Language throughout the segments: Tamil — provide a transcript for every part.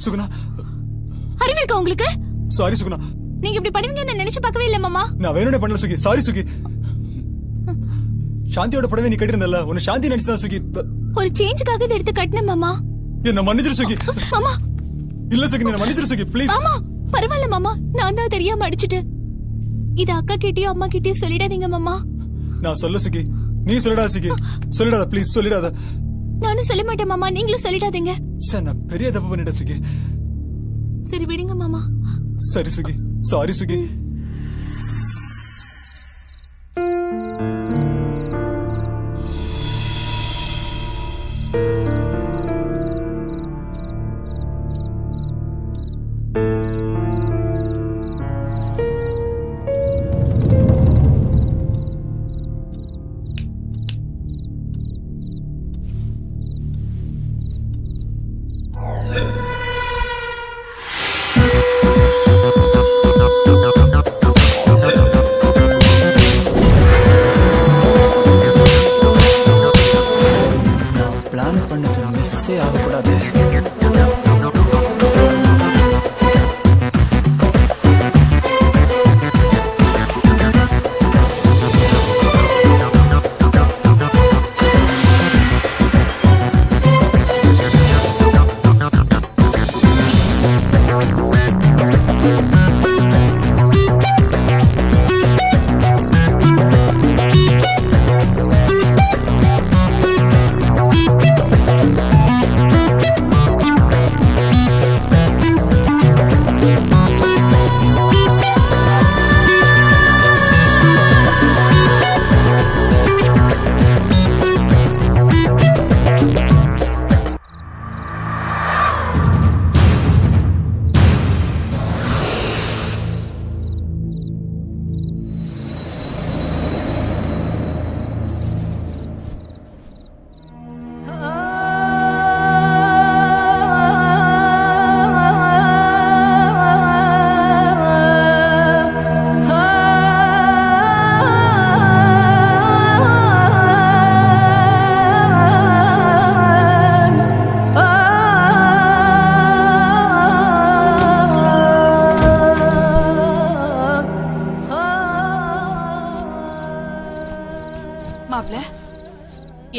சுகுணா, அறிவு இருக்கா உங்களுக்கு? சாரி சுகுணா. நீங்க இப்படி பண்ணுவீங்கன்னு நினைச்சு பார்க்கவே இல்ல மாமா. நான் வேணும்னே பண்ணல சுகி. சாரி சுகி. சாந்தியோட புடவை நீ கட்டிருந்தல்ல, உன்னை சாந்தி நினைச்சுதான் சுகி. ஒரு சேஞ்சுக்காக இதை எடுத்து கட்டினேன் மாமா. என்ன மன்னிச்சிரு சுகி. மாமா இல்ல சுகி, என்ன மன்னிச்சிரு சுகி ப்ளீஸ். மாமா பரவாயில்ல மாமா, நான் தான் தெரியாம அடிச்சிட்டு. இது அக்கா கிட்டயும் அம்மா கிட்டயும் சொல்லிடாதீங்க மாமா. நான் சொல்ல சுகி, நீ சொல்லிடாத சுகி. சொல்லிடாத ப்ளீஸ், சொல்லிடாத. நானும் சொல்ல மாட்டேன் மாமா, நீங்களும் சொல்லிடாதீங்க. சார் நான் பெரிய தப்பு பண்ணிட்டேன் சுகி. சரி விடுங்க மாமா. சரி சுகி, சாரி சுகி.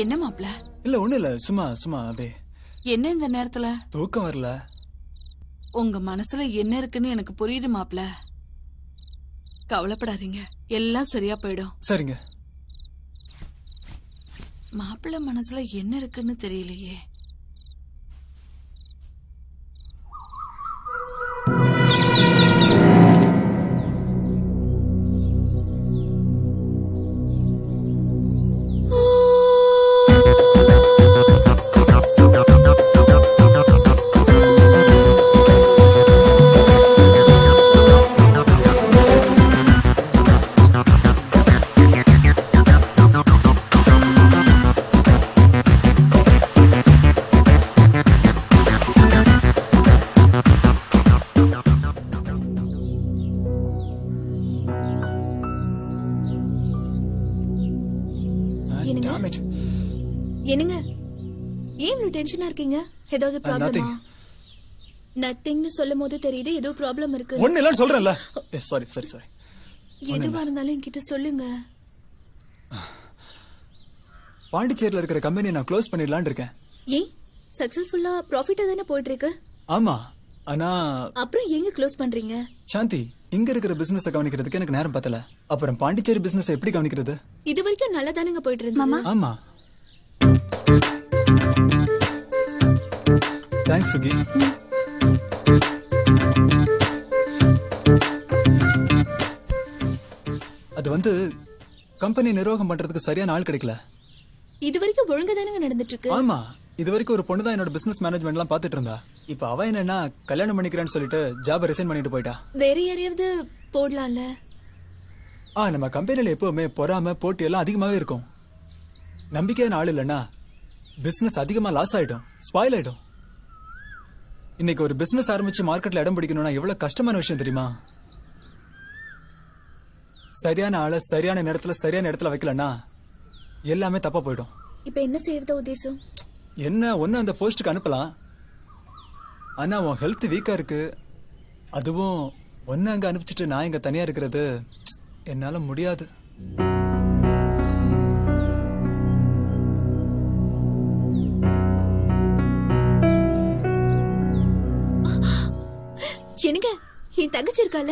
என்ன மாப்ள? இல்ல ஒண்ணு இல்ல, சும்மா சும்மா அப்படியே. என்ன இந்த நேரத்துல? தூக்கம் வரல. உங்க மனசுல என்ன இருக்குன்னு எனக்கு புரியுது மாப்ள. கவலைப்படாதீங்க, எல்லாம் சரியா போயிடும். சரிங்க. மாப்பிள்ள மனசுல என்ன இருக்குன்னு தெரியலையே. என்னங்க ஏன் இவ்வளவு டென்ஷனா இருக்கீங்க? ஏதாவது ப்ராப்ளமா? நத்திங்னு சொல்லும்போது தெரியுது ஏதோ ப்ராப்ளம் இருக்கு. ஒண்ணு இல்லன்னு சொல்றேன்ல. Sorry sorry sorry. எதுவா இருந்தாலும் என்கிட்ட சொல்லுங்க. பாண்டிச்சேரியில இருக்கிற கம்பெனியை நான் க்ளோஸ் பண்ணிடலாம்னு இருக்கேன். ஏன்? சக்சஸ்ஃபுல்லா ப்ராஃபிட்டா தானே போயிட்டு இருக்கு. ஆமா, ஆனா அப்புறம் எங்க க்ளோஸ் பண்றீங்க? சாந்தி, இங்க இருக்கிற பிசினஸ் கவனிக்கிறதுக்கு எனக்கு நேரம் பத்தல. அப்புறம் பாண்டிச்சேரி பிசினஸ் எப்படி கவனிக்கிறது? இது வரைக்கும் நல்லா தானங்க போயிட்டு இருந்தது. ஆமா. தேங்க்ஸ் சுகி. அது வந்து கம்பெனி நிர்வாகம் பண்றதுக்கு சரியான ஆள் கிடைக்கல. இது வரைக்கும் ஒழுங்கா தானங்க நடந்துட்டு இருக்கு. ஆமா, இது வரைக்கும் ஒரு பொண்ணு தான் என்னோட பிசினஸ் மேனேஜ்மெண்ட் எல்லாம் பாத்துட்டு இருந்தா. இப்ப அவ என்னன்னா கல்யாணம் பண்ணிக்கிறேன்னு சொல்லிட்டு ஜாப ரிசைன் பண்ணிட்டு போயிட்டா. வேற யாரையாவது போடலாம்ல. நம்ம கம்பெனில எப்பவுமே பொறாம போட்டி எல்லாம் அதிகமாவே இருக்கும். நம்பிக்கையான ஆள் இல்லைன்னா பிசினஸ் அதிகமா லாஸ் ஆயிடும், ஸ்பாயில் ஆயிடும். இன்னைக்கு ஒரு பிசினஸ் ஆரம்பிச்சு மார்க்கெட்ல இடம் பிடிக்கணும்னா எவ்வளவு கஷ்டமான விஷயம் தெரியுமா? சரியான ஆளை சரியான இடத்துல வைக்கலன்னா எல்லாமே தப்பா போயிடும். இப்ப என்ன செய்யறதா உத்தேசம்? என்ன ஒண்ணு அந்த போஸ்டுக்கு அனுப்பலாம், ஆனா உன் ஹெல்த் வீக்கா இருக்கு. அதுவும் ஒன்னு அங்க அனுப்பிச்சிட்டு நான் இங்க தனியா இருக்கிறது என்னால முடியாது. என்னங்க என் தங்கச்சி இருக்கால,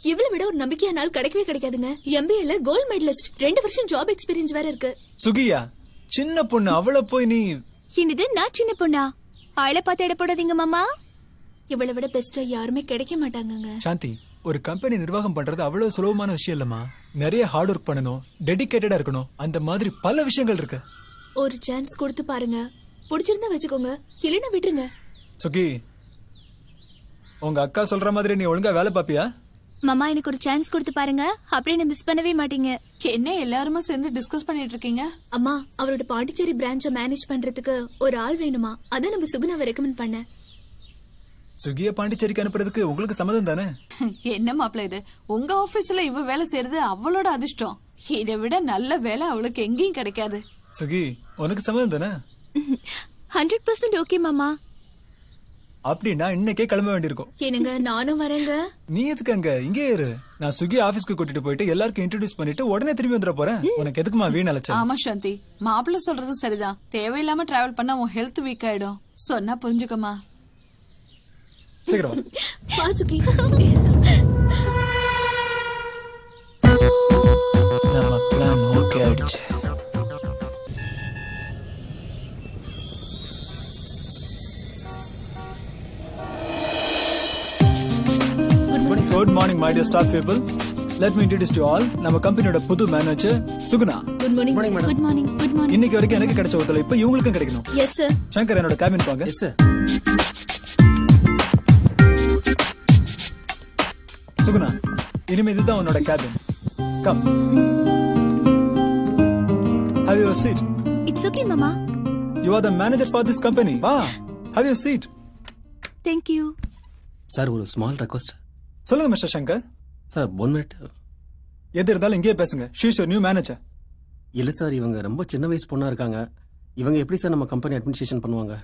இவளை விட ஒரு நம்பிக்கையான நாள் கிடைக்கவே கிடைக்காதுங்க. MBAல கோல்ட் மெடலிஸ்ட், 2 வருஷம் ஜாப் எக்ஸ்பீரியன்ஸ் வேற இருக்கு. சுகியா சின்ன பொண்ணு, அவளை போய் நீ. என்னது நான் சின்ன பொண்ணா? ஆளை பார்த்து எடை போடாதீங்க மாமா. இவளை விட பெஸ்டா யாருமே கிடைக்க மாட்டாங்கங்க. சாந்தி, ஒரு கம்பெனி நிர்வாகம் பண்றது அவ்வளவு சுலபமான விஷயம் இல்லம்மா. நிறைய ஹார்ட் ஒர்க் பண்ணணும், டெடிகேட்டடா இருக்கணும், அந்த மாதிரி பல விஷயங்கள் இருக்கு. ஒரு சான்ஸ் கொடுத்து பாருங்க, பிடிச்சிருந்தா வச்சுக்கோங்க, இல்லைன்னா விட்டுருங்க. சுகி, உங்க அக்கா சொல்ற மாதிரி நீ ஒழுங்கா வேலை பாப்பியா? மாமா எனக்கு ஒரு சான்ஸ் கொடுத்து பாருங்க, அப்படியே மிஸ் பண்ணவே மாட்டீங்க. என்ன எல்லாருமே சேர்ந்து டிஸ்கஸ் பண்ணிட்டு இருக்கீங்க? அம்மா, அவரோட பாண்டிச்சேரி பிரான்ச்சை மேனேஜ் பண்றதுக்கு ஒரு ஆள் வேணுமா, அதான் நம்ம சுகுணாவை ரெக்கமெண்ட் பண்ண. சுகிய பாண்டிச்சேரிக்கு அனுப்புறதுக்கு உங்களுக்கு சம்மதம் தானே? என்ன மாப்பிள்ள இது, உங்க ஆபீஸ்ல இவ வேலை செய்யறது அவளோட அதிர்ஷ்டம். இதை விட நல்ல வேலை அவளுக்கு எங்கேயும் கிடைக்காது. சுகி, உனக்கு சம்மதம் தானே? 100% ஓகே மாமா. அப்படின்னா இன்னைக்கே கிளம்ப வேண்டியிருக்கும். என்னங்க நானும் வரேங்க. நீ எதுக்கு அங்க, இங்கே இரு. நான் சுகி ஆபீஸ்க்கு கூட்டிட்டு போயிட்டு எல்லாருக்கும் இன்ட்ரோடியூஸ் பண்ணிட்டு உடனே திரும்பி வந்துட போறேன். உனக்கு எதுக்குமா வீண் அலைச்சல்? ஆமா சாந்தி, மாப்பிள்ள சொல்றதும் சரிதான். தேவையில்லாம டிராவல் பண்ணா உன் ஹெல்த் வீக் ஆயிடும். சொன்னா புரிஞ்சுக்கமா. சீக்கிரம் வா சுகி. நம்ம பிளான் ஓகே ஆயிடுச்சு. Good morning, my dear staff people. Let me introduce you all. நம்ம கம்பெனியோட புது manager Suguna. Good morning. Good morning. Good morning. இன்னைக்கு வரைக்கும் எனக்கு கிடைச்ச ஒத்துழைப்பு இவங்களுக்கும் கிடைக்கணும். Yes sir. சங்கர், என்னோட கேபின் போங்க. Yes sir. சுகுணா, இனிமே இதுதான் உன்னோட cabin. Come. Have your seat. It's okay மாமா. You are the manager for this company. வா. Have your seat. Thank you. Sir, ஒரு ஸ்மால் ரெக்வஸ்ட். சொல்லுங்க மிஸ்டர் சங்கர். Sir 1 minute. எது இருந்தாலும் இங்கேயே பேசுங்க. She is your new manager. இல்ல சார், இவங்க ரொம்ப சின்ன வயசு பொண்ணா இருக்காங்க. இவங்க எப்படி சார் நம்ம கம்பெனி அட்மினிஸ்ட்ரேஷன் பண்ணுவாங்க?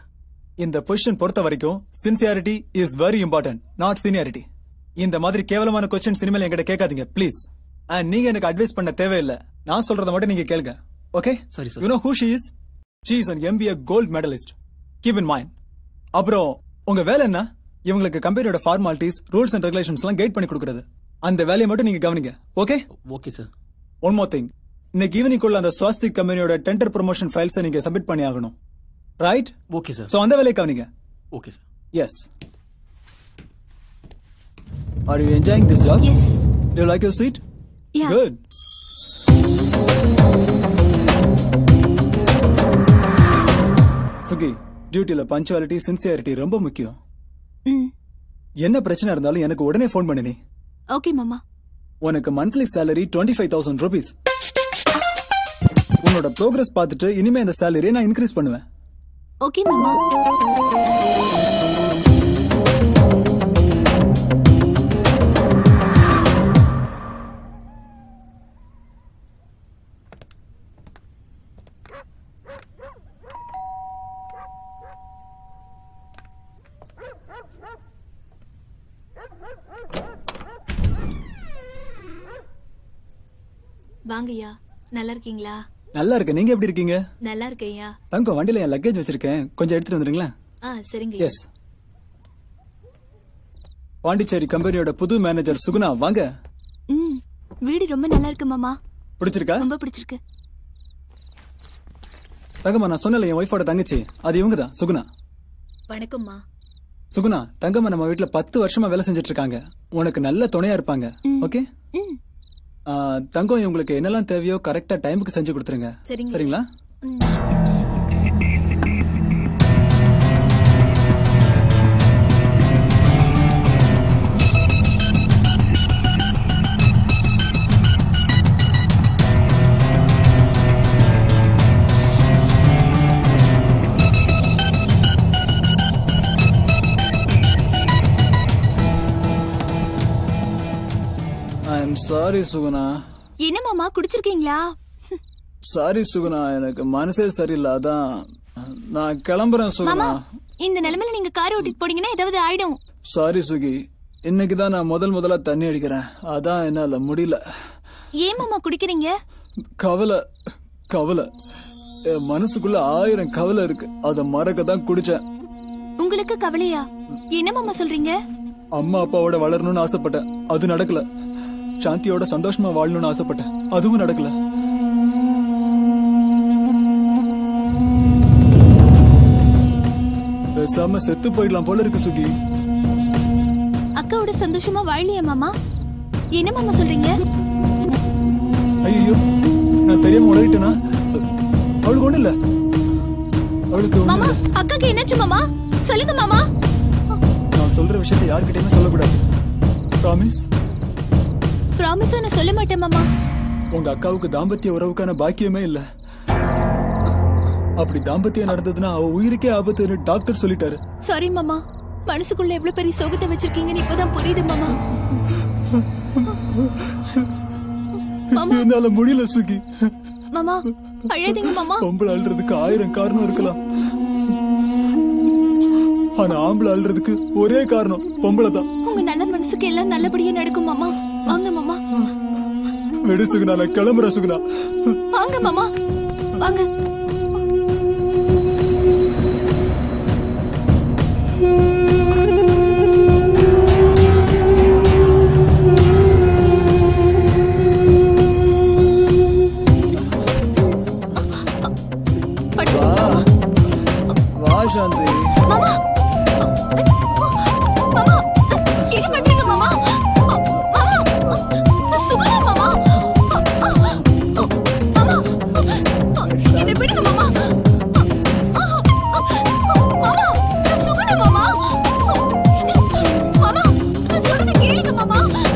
இந்த பொசிஷன் பொறுத்த வரைக்கும் sincerity is very important, not seniority. இந்த மாதிரி கேவலமான கொஸ்டின் சினிமால என்கிட்ட கேட்காதீங்க ப்ளீஸ். அண்ட் நீங்க எனக்கு அட்வைஸ் பண்ண தேவையில்லை. நான் சொல்றத மட்டும் நீங்க கேளுங்க. ஓகே? சரி sir. You know who she is? She is an MBA gold medalist. Keep in mind. அப்புறம் உங்க வேலை என்ன? இவங்களுக்கு கம்பெனியோட ஃபார்மாலிட்டிஸ், ரூல்ஸ் அண்ட் ரெகுலேஷன்ஸ் எல்லாம் கைட் பண்ணி கொடுக்கறது. அந்த வேலையை மட்டும் நீங்க கவனிங்க. Okay? Okay sir. One more thing. இன்னைக்கு ஈவினிங் உள்ள அந்த ஸ்வாஸ்திக் கம்பெனியோட டெண்டர் ப்ரொமோஷன் ஃபைல்ஸை நீங்க சப்மிட் பண்ணி ஆகணும். ரைட்? Okay sir. சோ அந்த வேலையை கவனிங்க. Okay sir. Yes. Are you enjoying this job? Yes. Do you like your seat? Yeah. Good. Suki, டியூட்டில பஞ்சுவாலிட்டி, சின்சியாரிட்டி ரொம்ப முக்கியம். என்ன பிரச்சனை இருந்தாலும் எனக்கு உடனே போன் பண்ணு நீ. ஓகே மாமா. உனக்கு மந்த்லி salary 25,000 rupees. உன்னோட progress பார்த்துட்டு இனிமே இந்த salary நான் இன்க்ரீஸ் பண்ணுவேன். ஓகே மாமா. வாங்கய்யா, நல்லா இருக்கீங்களா? நல்லா இருக்கு. நீங்க எப்படி இருக்கீங்க? நல்லா இருக்கேயா. தங்கம், வண்டியில என் லக்கேஜ் வச்சிருக்கேன், கொஞ்சம் எடுத்துட்டு வந்துருங்களா? சரிங்க. எஸ். பாண்டிச்சேரி கம்பெனியோட புது மேனேஜர் சுகுணா, வாங்க. வீடு ரொம்ப நல்லா இருக்கு மாமா. பிடிச்சிருக்கா? ரொம்ப பிடிச்சிருக்கு. தங்கம்மா, நான் சொன்னல என் ஒய்ஃபோட தங்கச்சி, அது இவங்க தான், சுகுணா. வணக்கம்மா. சுகுணா, தங்கம்மா நம்ம வீட்டுல 10 வருஷமா வேலை செஞ்சுட்டு இருக்காங்க. உனக்கு நல்ல துணையா இருப்பாங்க. ஓகே? தங்கம், உங்களுக்கு என்னெல்லாம் தேவையோ கரெக்டா டைமுக்கு செஞ்சு கொடுத்துருங்க. சரிங்களா? சாரி சுகுணா. என்ன மாமா, குடிச்சிருக்கீங்களா? சாரி சுகுணா, எனக்கு மனசே சரியில்லை, அதான் நான் கிளம்புறேன் சுகுணா. இந்த நிலைமையில நீங்க கார் ஓட்டிட்டு போனீங்கன்னா ஏதாவது ஆயிடும். சாரி சுகி, இன்னைக்குதான் நான் முதல்ல தண்ணி அடிக்கிறேன். அதான் என்னால முடியல. ஏன் மாமா குடிக்கிறீங்க? கவலை கவலை, என் மனசுக்குள்ள 1000 கவலை இருக்கு. அத மறக்க தான் குடிச்சேன். உங்களுக்கு கவலையா? என்ன மாமா சொல்றீங்க? அம்மா அப்பாவோட வளரணும்னு ஆசைப்பட்டேன், அது நடக்கல. சாந்தியோட சந்தோஷமா வாழணும்னு ஆசைப்பட்டேன், அதுவும் நடக்கல. பேசாம செத்து போயிடலாம் போல இருக்கு சுகி. அக்காவோட சந்தோஷமா வாழலையா மாமா? என்ன மாமா சொல்றீங்க? ஐயோ, நான் தெரியாம உளறிட்டேனா? அவளுக்கு ஒண்ணு இல்ல. அவளுக்கு ஒண்ணு மாமா, இல்ல. அக்காக்கு என்னாச்சு மாமா? சொல்லுங்க மாமா. நான் சொல்ற விஷயத்தை யார்கிட்டயுமே சொல்லக்கூடாது. ப்ராமிஸ்? ப்ராமிஸா நான் சொல்ல மாட்டேன் மாமா. உங்க அக்காவுக்கு தாம்பத்திய உறவுக்கான பாக்கியமே இல்ல. அப்படி தாம்பத்தியம் நடந்ததுன்னா அவ உயிருக்கே ஆபத்துன்னு டாக்டர் சொல்லிட்டாரு. சாரி மாமா, மனசுக்குள்ள எவ்வளவு பெரிய சோகத்தை வச்சிருக்கீங்கன்னு இப்பதான் புரியுது மாமா. என்னால முடியல சுகி. மாமா அழாதீங்க மாமா. பொம்பளை அழுறதுக்கு 1000 காரணம் இருக்கலாம். ஆனா ஆம்பளை அழுறதுக்கு ஒரே காரணம் பொம்பளை தான். உங்க நல்ல மனசுக்கு எல்லாம் நல்லபடியா நடக்கும் மாமா. வாங்க மாமா. வெடு சுகுணா, நான் கிளம்புறேன் சுகுணா. வாங்க மாமா, வாங்க. வா சாந்தி. மாமா, மாமா, என்ன பண்றீங்க மாமா? மாமா, சுகுணா மாமா. மாமா, என்ன விடுங்க மாமா. மாமா, சுகுணா மாமா. மாமா, சொல்றத கேளுங்க மாமா. மாமா.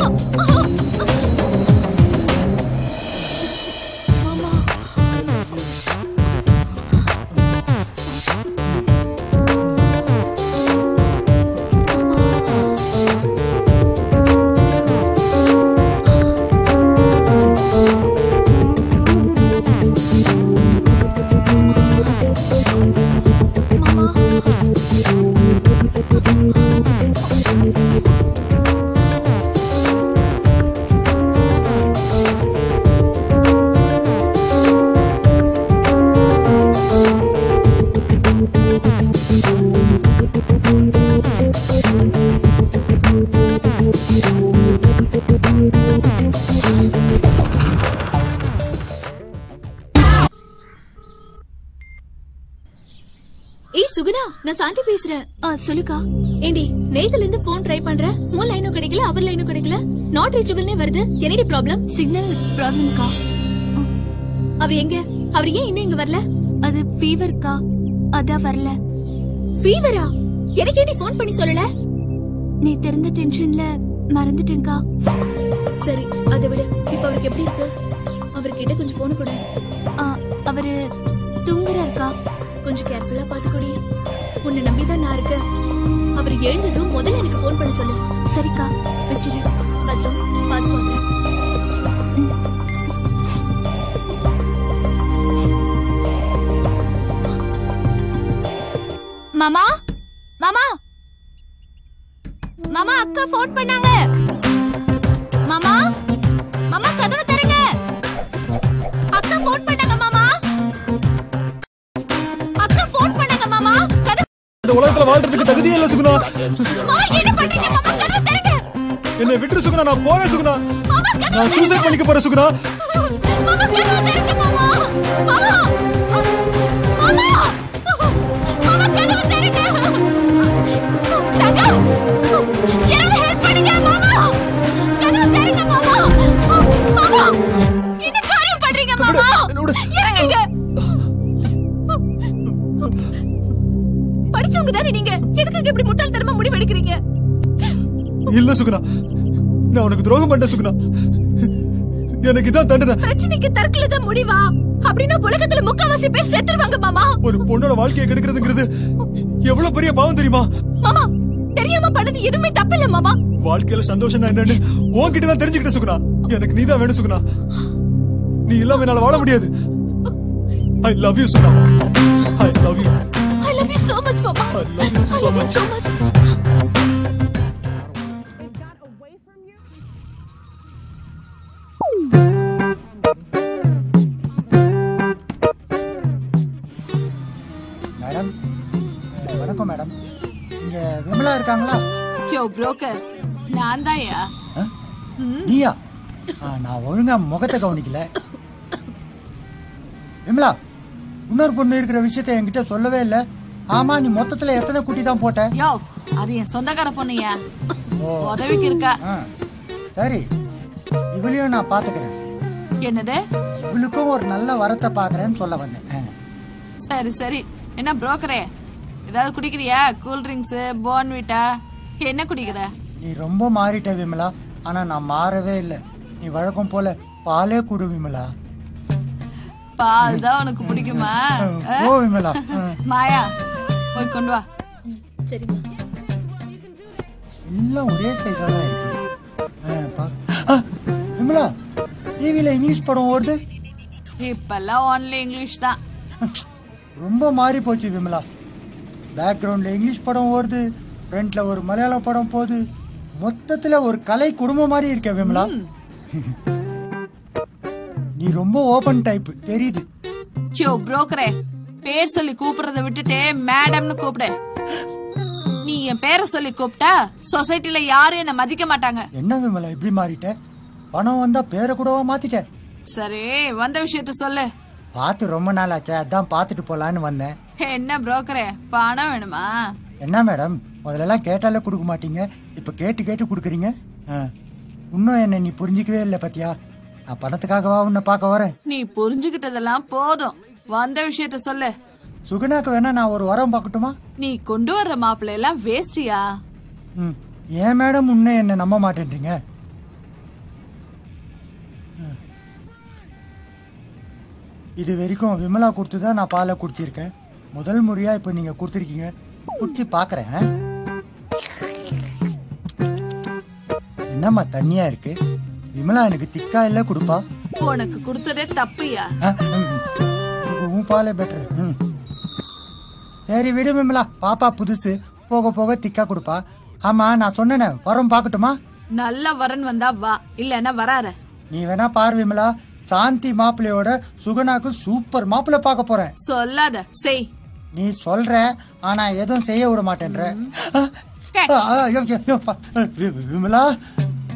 ஏய் சுகுணா, நான் சாந்தி பேசுறேன். சொல்லுக்கா. ஏண்டி, நேத்துல இருந்து போன் ட்ரை பண்றேன், உன் லைனும் கிடைக்கல, அவர் லைனும் கிடைக்கல, நாட் ரீச்சபிள்னே வருது. என்னடி ப்ராப்ளம்? சிக்னல் ப்ராப்ளம்க்கா. அவர் எங்க? அவர் ஏன் இன்னும் இங்க வரல? அது ஃபீவர்க்கா, அதான் வரல. ஃபீவரா? எனக்கு ஏண்டி போன் பண்ணி சொல்லல? நீ தெரிந்த டென்ஷன்ல மறந்துட்டேன்க்கா. சரி, அதை விட இப்ப அவருக்கு எப்படி இருக்கு? அவர்கிட்ட கொஞ்சம் போன் கொடு. அவரு தூங்குறாருக்கா. கொஞ்சம் கேர்ஃபுல்லா பாத்துக்கோடி. உன்னை நம்பிதான் நான் இருக்கேன். அவர் எழுந்ததும் முதல்ல எனக்கு போன் பண்ண சொல்லு. சரிக்கா, வச்சிரு. பத்திரம் பாத்துக்கோங்க. மாமா, மாமா, மாமா, அக்கா போன் பண்ணாங்க. மாமா, மாமா, கதவை தரங்க. அக்கா போன் பண்ணாங்க மாமா. அக்கா போன் பண்ணாங்க மாமா. இந்த உலகத்துல வாழ்றதுக்கு தகுதியே இல்ல சுகுணா. என்ன பண்றீங்க மாமா? கதவை தரங்க. என்னை விட்டு சுகுணா, நான் போறேன் சுகுணா. மாமா, நான் சூசைட் பண்ணிக்க போறேன் சுகுணா. மாமா, கதவை தரங்க மாமா. மாமா, மாமா, மாமா, கதவை தரங்க. தங்க, எனக்கு ஹெல்ப் பண்ணுங்க மாமா. கதவை தரங்க மாமா. மாமா, என்ன காரியம் பண்றீங்க மாமா? இறங்குங்க. படிச்சவங்க தானே நீங்க, எதுக்கு இப்படி முட்டாள்தனமா முடிவு எடுக்கிறீங்க? இல்ல சுகுணா, நான் உனக்கு துரோகம் பண்ண சுகுணா. எனக்கு இதான் தண்டனை. பிரச்சனைக்கு தற்கொலை தான் முடிவா? அப்படின்னா உலகத்துல முக்காவாசி பேர் செத்துருவாங்க மாமா. ஒரு பொண்ணோட வாழ்க்கையை கெடுக்கிறதுங்கிறது எவ்வளவு பெரிய பாவம் தெரியுமா? மாமா, தெரியாம பண்ணது எதுவுமே தப்பில்ல மாமா. வாழ்க்கையில சந்தோஷம் என்னன்னு உன்கிட்ட தான் தெரிஞ்சுக்கிட்ட சுகுணா. எனக்கு நீதான் வேணும் சுகுணா. நீ இல்லாம என்னால வாழ முடியாது. I love you Suguna. I love you. I love you so much, Papa. I love you so much. So much. Madam வணக்கம் மேடம். இங்க விமலா இருக்காங்களா? யோ புரோக்கர், நான் தான்யா. நீயா? நான் ஒழுங்கா முகத்தை கவனிக்கல. விமலா, இன்னொரு பொண்ணு இருக்கிற விஷயத்த என்கிட்ட சொல்லவே இல்ல. ஆமா, நீ மொத்தத்துல எத்தனை குட்டி தான் போட்ட? யோ, அது என் சொந்தக்கார பொண்ணுயா, உதவிக்கு இருக்கா. சரி, இவளையும் நான் பாத்துக்கிறேன். என்னது? இவளுக்கும் ஒரு நல்ல வரத்தை பாக்குறேன்னு சொல்ல வந்தேன். சரி சரி. என்ன புரோக்கரே, ஏதாவது குடிக்கிறியா? கூல் ட்ரிங்க்ஸ், போர்ன்விட்டா, என்ன குடிக்கிற? நீ ரொம்ப மாறிட்ட விமலா. ஆனா நான் மாறவே இல்ல. நீ வழக்கம் போல பாலே குடு விமலா. பால் தான் உனக்கு பிடிக்குமா? ஓ விமலா. மாயா, போய் கொண்டு வா. சரிம்மா. எல்லாம் ஒரே சைஸா தான் இருக்கு. விமலா, டிவில இங்கிலீஷ் படம் ஓடுது. இப்பெல்லாம் ஒன்லி இங்கிலீஷ் தான். ரொம்ப மாறி போச்சு விமலா. பேக்ரவுண்ட்ல இங்கிலீஷ் படம் ஓடுது, ஃப்ரண்ட்ல ஒரு மலையாள படம் போகுது. மொத்தத்துல ஒரு கலை குடும்பம் மாதிரி இருக்க விமலா. நீ ரொம்ப ஓபன் டைப் தெரியுது. யோ புரோக்கரே, பேர் சொல்லி கூப்பிடுறத விட்டுட்டு மேடம்னு கூப்பிடு. நீ என் பேரை சொல்லி கூப்பிட்டா சொசைட்டில யாரும் என்ன மதிக்க மாட்டாங்க. என்ன விமலா இப்படி மாறிட்ட? பணம் வந்தா பேரை கூடவா மாத்திட்ட? சரி, வந்த விஷயத்த சொல்லு. பார்த்து ரொம்ப நாள் ஆச்சு, அதான் பார்த்துட்டு போலான்னு வந்தேன். என்ன புரோக்கரே, பணம் வேணுமா? என்ன மேடம், முதல்ல கேட்டாலே கொடுக்க மாட்டீங்க, இப்ப கேட்டு கேட்டு குடுக்கறீங்க. இன்னும் என்ன நீ புரிஞ்சிக்கவே இல்ல பாத்தியா? நான் பணத்துக்காகவா உன்னை பார்க்க வரேன்? நீ புரிஞ்சுகிட்டதெல்லாம் போதும், வந்த விஷயத்த சொல்லு. சுகுணாக்கு வேணா நான் ஒரு வரம் பார்க்கட்டுமா? நீ கொண்டு வர்ற மாப்பிள்ளை எல்லாம் வேஸ்டியா? ஏன் மேடம் உன்னை என்ன நம்ப மாட்டேன்றீங்க? இது வரைக்கும் விமலா கொடுத்துதான் நான் பாலை குடிச்சிருக்கேன். முதல் முறையா இப்ப நீங்க கொடுத்துருக்கீங்க, குடிச்சு பாக்குறேன். என்னம்மா தண்ணியா இருக்கு? விமலா எனக்கு திக்கா இல்ல கொடுப்பா. உனக்கு கொடுத்ததே தப்புயா. உன் பாலே பெட்டர். சரி விடு விமலா, பாப்பா புதுசு, போக போக திக்கா கொடுப்பா. ஆமா, நான் சொன்னேனே வரம் பாக்கட்டுமா? நல்ல வரன் வந்தா வா, இல்லன்னா வராத. நீ வேணா பாரு விமலா, சாந்தி மாப்பிள்ளையோட சுகுணாக்கு சூப்பர் மாப்பிள்ளை பார்க்க போறேன். சொல்லாத, செய். நீ சொல்ற, ஆனா எதுவும் செய்ய விட மாட்டேன்ற. விமலா,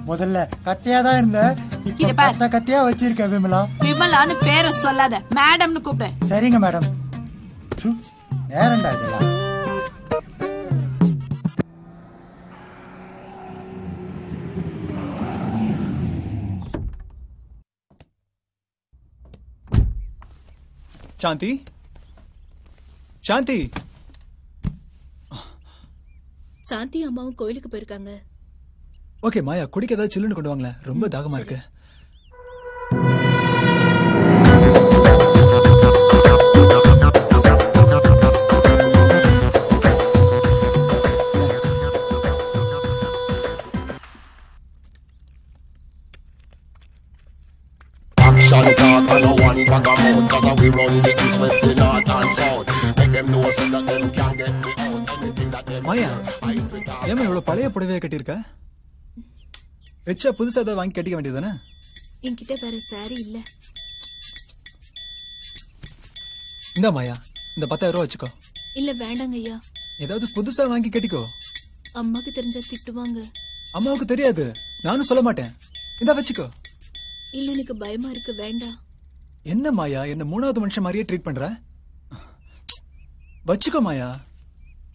முதல்ல கத்தியா தான் இருந்த, இப்ப கத்தியா வச்சிருக்க விமலா. விமலான்னு பேரை சொல்லாத, மேடம்னு கூப்பிடு. சரிங்க மேடம். நேரண்டா இதெல்லாம். சாந்தி, சாந்தி. சாந்தி அம்மாவும் கோயிலுக்கு போயிருக்காங்க. ஓகே மாயா, குடிக்க ஏதாவது சில்லுன்னு கொண்டு வாங்களேன், ரொம்ப தாகமா இருக்கு. Action talk and no one bag of mouth, 'cause we run the east, west, the north and south. Make them know so that them can't get me out. Anything that them மாயா, ஏமா இவ்வளவு பழைய புடவையை கட்டியிருக்க? வச்சா புதுசா ஏதாவது வாங்கி கட்டிக்க வேண்டியதானே? என்கிட்ட வேற சாரி இல்ல. இந்த மாயா, இந்த 10,000 ரூபா வச்சுக்கோ. இல்ல வேண்டாங்க ஐயா. ஏதாவது புதுசா வாங்கி கட்டிக்கோ. அம்மாக்கு தெரிஞ்சா திட்டுவாங்க. அம்மாவுக்கு தெரியாது, நானும் சொல்ல மாட்டேன். இந்த வச்சுக்கோ. இல்ல, எனக்கு பயமா இருக்கு, வேண்டாம். என்ன மாயா, என்ன 3வது மனுஷன் மாதிரியே ட்ரீட் பண்ற? வச்சுக்கோ மாயா.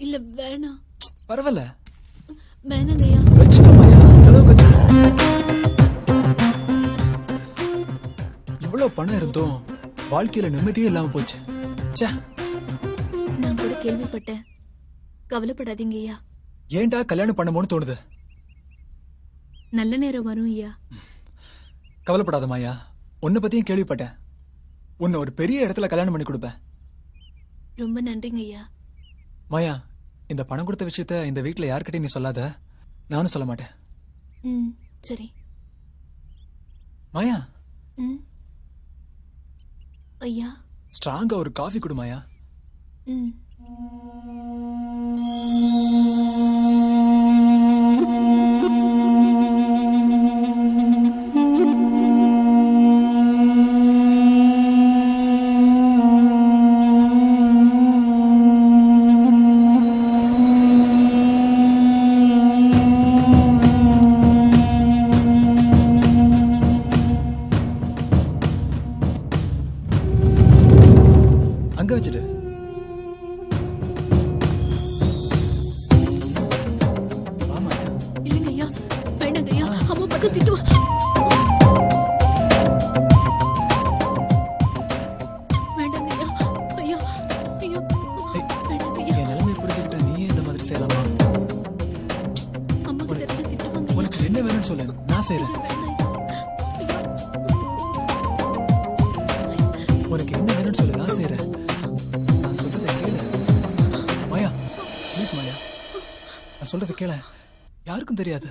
இல்ல வேணாம். பரவாயில்ல, வேணாங்க ஐயா. வச்சுக்கோ மாயா, செலவுக்கு வச்சுக்கோ. இவ்வளவு பணம் இருந்தும் வாழ்க்கையில நிம்மதியே இல்லாம போச்சு. நான் கூட கேள்விப்பட்டேன். கவலைப்படாதீங்க ஐயா. ஏன்டா கல்யாணம் பண்ணணும்னு தோணுது? நல்ல நேரம் வரும் ஐயா. கவலைப்படாத மாயா, உன்னை பத்தியும் கேள்விப்பட்டேன். உன்னை ஒரு பெரிய இடத்துல கல்யாணம் பண்ணி கொடுப்பேன். ரொம்ப நன்றிங்க ஐயா. மாயா, இந்த பணம் கொடுத்த விஷயத்த இந்த வீட்டுல யார்கிட்டயும் நீ சொல்லாத, நானும் சொல்ல மாட்டேன். சரி மாயா. ஐயா, ஸ்ட்ராங்கா ஒரு காஃபி கொடு மாயா. அங்க வச்சுட்டு. ஆமா. இல்லைங்க ஐயா, வேண்டாங்க ஐயா, அம்மா பக்கம் திட்டுவா. வேண்டாங்க ஐயா, ஐயா, ஐயா, வேண்டாங்க ஐயா. என் நிலைமை புரிஞ்சுக்கிட்ட நீ இந்த மாதிரி செய்யலாமா? அம்மாக்கு தெரிஞ்சா திட்டுவாங்க ஐயா. உனக்கு என்ன வேணும்னு சொல்லு, நான் செய்யறேன். உனக்கு என்ன வேணும்னு சொல்லு, நான் செய்யறேன். நான் சொல்றதை கேளு மாயா, ப்ளீஸ் மாயா, நான் சொல்றதை கேள. யாருக்கும் தெரியாது.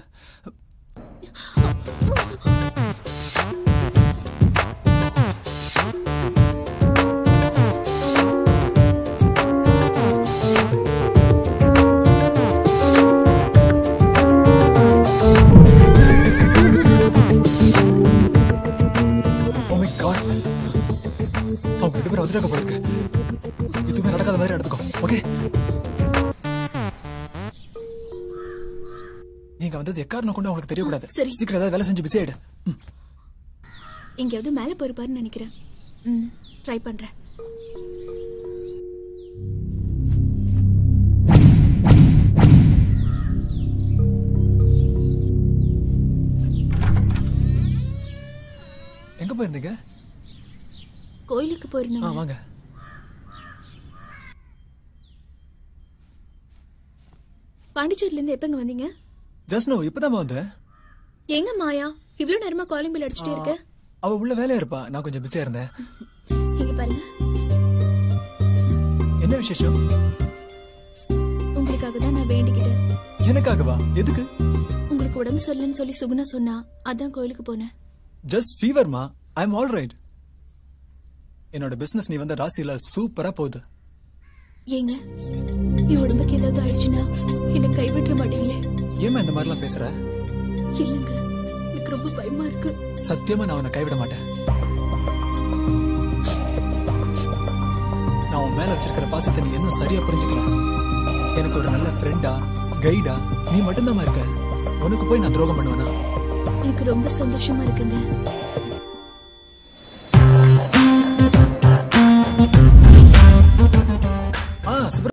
அவங்க 2 பேரும் வந்துட்டாங்க போல இருக்கு. எதுவுமே நடக்காத மாதிரி நடந்துக்கோ, ஓகே? நீங்க வந்தது எக்காரணம் கொண்டு அவங்களுக்கு தெரியக்கூடாது. சரி. சீக்கிரம் ஏதாவது வேலை செஞ்சு பிஸி ஆயிடு. எங்கேயாவது மேல போயிருப்பாருன்னு நினைக்கிறேன். ட்ரை பண்றேன். எங்க போயிருந்தீங்க? கோயிலுக்கு போயிருந்தேங்க. வாங்க. பாண்டிச்சேரியில இருந்து எப்பங்க வந்தீங்க? ஜஸ்ட் நோ, இப்பதான் வந்தேன். எங்க மாயா இவ்வளவு நேரமா காலிங் பில் அடிச்சுட்டே இருக்க? அவ உள்ள வேலையா இருப்பா, நான் கொஞ்சம் பிஸியா இருந்தேன். இங்க பாருங்க. என்ன விசேஷம்? உங்களுக்காக தான் நான் வேண்டிக்கிட்டேன். எனக்காகவா? எதுக்கு? உங்களுக்கு உடம்பு சரியில்லைன்னு சொல்லி சுகுணா சொன்னா, அதான் கோயிலுக்கு போனேன். ஜஸ்ட் ஃபீவர்மா, ஐ அம் ஆல் ரைட். என்னோட பிசினஸ் நீ வந்த ராசியில சூப்பரா போகுது. ஏங்க, என் உடம்புக்கு ஏதாவது ஆயிடுச்சுன்னா என்ன கைவிட்டுற மாட்டீங்களே? ஏமா இந்த மாதிரிலாம் பேசுற? இல்லங்க, எனக்கு ரொம்ப பயமா இருக்கு. சத்தியமா நான் உன்னை கைவிட மாட்டேன். நான் உன் மேல வச்சிருக்கிற பாசத்தை நீ இன்னும் சரியா புரிஞ்சுக்கல. எனக்கு ஒரு நல்ல ஃப்ரெண்டா, கைடா நீ மட்டும்தான் இருக்க. உனக்கு போய் நான் துரோகம் பண்ணுவேனா? எனக்கு ரொம்ப சந்தோஷமா இருக்குங்க.